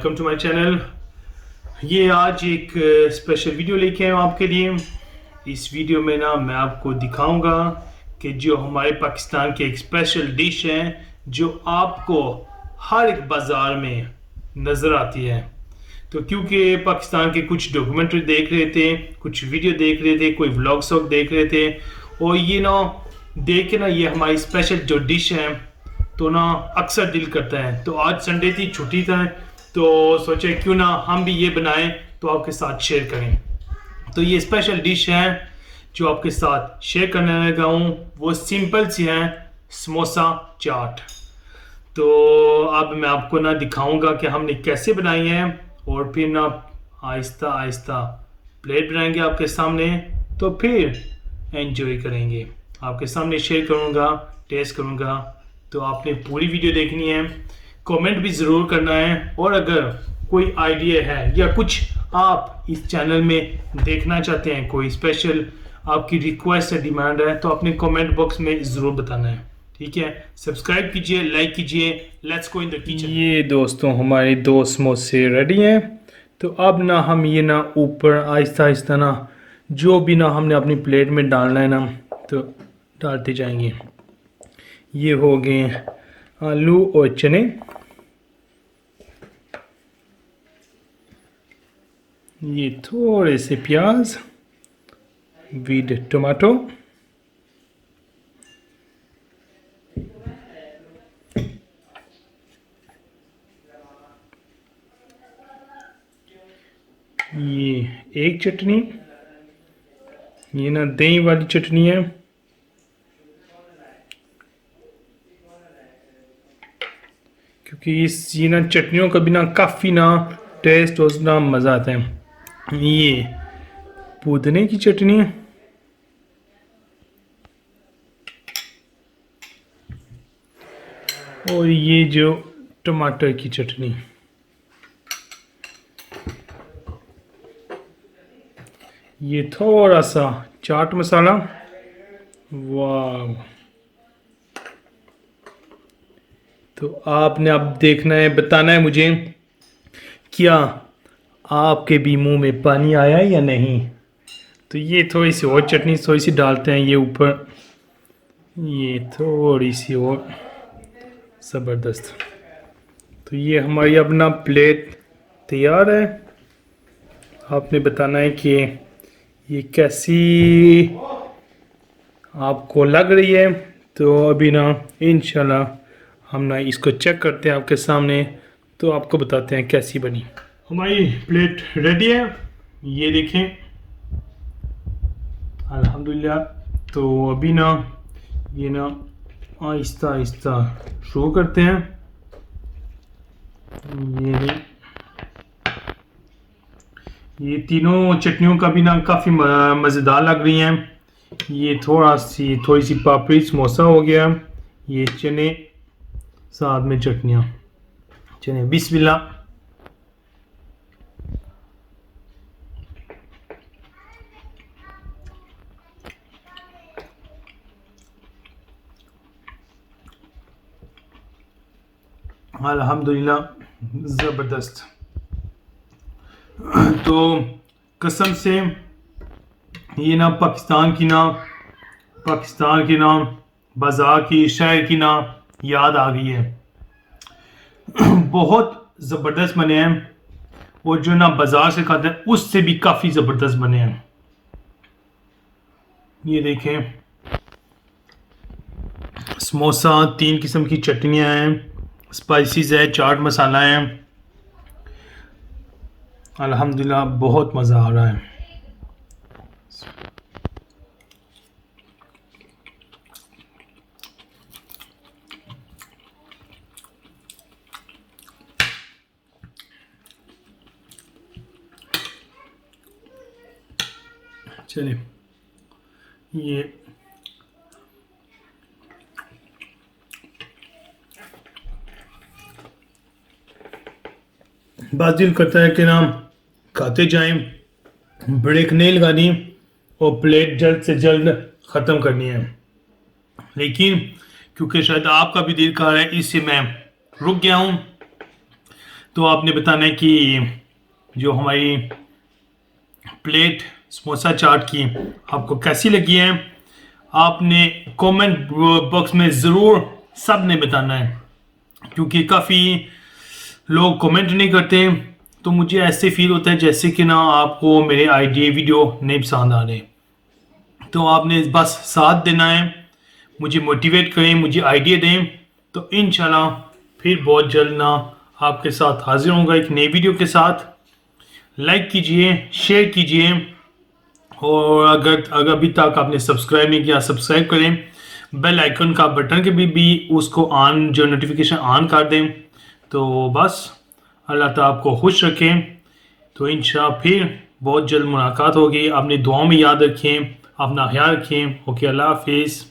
Welcome to my channel. ये आज एक स्पेशल वीडियो लेके आया हूँ आपके लिए। इस वीडियो में ना मैं आपको दिखाऊंगा कि जो हमारे पाकिस्तान की एक स्पेशल डिश है जो आपको हर एक बाज़ार में नज़र आती है। तो क्योंकि पाकिस्तान के कुछ डॉक्यूमेंट्री देख रहे थे, कुछ वीडियो देख रहे थे, कोई व्लॉग्स देख रहे थे, और ये ना देख के ना ये हमारी स्पेशल जो डिश है तो ना अक्सर दिल करता है। तो आज संडे थी, छुट्टी था, तो सोचे क्यों ना हम भी ये बनाएं तो आपके साथ शेयर करें। तो ये स्पेशल डिश है जो आपके साथ शेयर करने लगा हूँ, वो सिंपल सी है, समोसा चाट। तो अब मैं आपको ना दिखाऊंगा कि हमने कैसे बनाई है, और फिर ना आहिस्ता आहिस्ता प्लेट बनाएंगे आपके सामने, तो फिर एंजॉय करेंगे। आपके सामने शेयर करूंगा, टेस्ट करूंगा। तो आपने पूरी वीडियो देखनी है, कमेंट भी ज़रूर करना है, और अगर कोई आइडिया है या कुछ आप इस चैनल में देखना चाहते हैं, कोई स्पेशल आपकी रिक्वेस्ट है, डिमांड है, तो अपने कमेंट बॉक्स में ज़रूर बताना है। ठीक है, सब्सक्राइब कीजिए, लाइक कीजिए। Let's go in the kitchen. ये दोस्तों हमारे दो समोसे रेडी हैं। तो अब ना हम ये ना ऊपर आहिस्ता आहिस्ता ना जो भी ना हमने अपनी प्लेट में डालना है ना, तो डालते जाएंगे। ये हो गए आलू और चने, ये थोड़े से प्याज विद टमाटो, ये एक चटनी, ये ना दही वाली चटनी है, क्योंकि इस ये ना चटनियों का भी ना काफ़ी ना टेस्ट और ना मज़ा आता है। ये पुदीने की चटनी, और ये जो टमाटर की चटनी, ये थोड़ा सा चाट मसाला। वाह! तो आपने अब देखना है, बताना है मुझे, क्या आपके भी मुंह में पानी आया या नहीं। तो ये थोड़ी सी और चटनी थोड़ी सी डालते हैं ये ऊपर, ये थोड़ी सी और, ज़बरदस्त। तो ये हमारी अपना प्लेट तैयार है। आपने बताना है कि ये कैसी आपको लग रही है। तो अभी ना इंशाल्लाह हम ना इसको चेक करते हैं आपके सामने, तो आपको बताते हैं कैसी बनी। हमारी प्लेट रेडी है, ये देखें, अल्हम्दुलिल्लाह। तो अभी ना ये ना आहिस्ता आहिस्ता शुरू करते हैं। ये तीनों चटनियों का भी ना काफ़ी मज़ेदार लग रही हैं। ये थोड़ी सी पापड़ी समोसा हो गया, ये चने साथ में चटनियाँ। चने, बिस्मिल्लाह। अल्हम्दुलिल्लाह, ज़बरदस्त। तो कसम से ये ना पाकिस्तान की ना बाज़ार की, शहर की ना याद आ गई है। बहुत ज़बरदस्त बने हैं, और जो ना बाज़ार से खाते हैं उससे भी काफ़ी ज़बरदस्त बने हैं। ये देखें, समोसा, 3 किस्म की चटनियाँ हैं, स्पाइसेस है, चाट मसाला है। अल्हम्दुलिल्लाह बहुत मज़ा आ रहा है। चलिए, ये बस दिल करता है कि ना खाते जाएं, ब्रेक नहीं लगानी, और प्लेट जल्द से जल्द ख़त्म करनी है। लेकिन क्योंकि शायद आपका भी दिल कर रहा है, इससे मैं रुक गया हूँ। तो आपने बताना है कि जो हमारी प्लेट समोसा चाट की आपको कैसी लगी है। आपने कमेंट बॉक्स में ज़रूर सब ने बताना है, क्योंकि काफ़ी लोग कमेंट नहीं करते, तो मुझे ऐसे फील होता है जैसे कि ना आपको मेरे आइडिया वीडियो नहीं पसंद आ रहे। तो आपने बस साथ देना है, मुझे मोटिवेट करें, मुझे आइडिया दें, तो इंशाल्लाह फिर बहुत जल्द ना आपके साथ हाजिर होऊंगा एक नई वीडियो के साथ। लाइक कीजिए, शेयर कीजिए, और अगर अभी तक आपने सब्सक्राइब नहीं किया सब्सक्राइब करें। बेल आइकन का बटन के भी उसको ऑन, जो नोटिफिकेशन ऑन कर दें। तो बस अल्लाह ताला आपको खुश रखें। तो इंशाल्लाह फिर बहुत जल्द मुलाकात होगी। अपनी दुआओं में याद रखें, अपना ख्याल रखें। ओके, अल्लाह हाफिज़।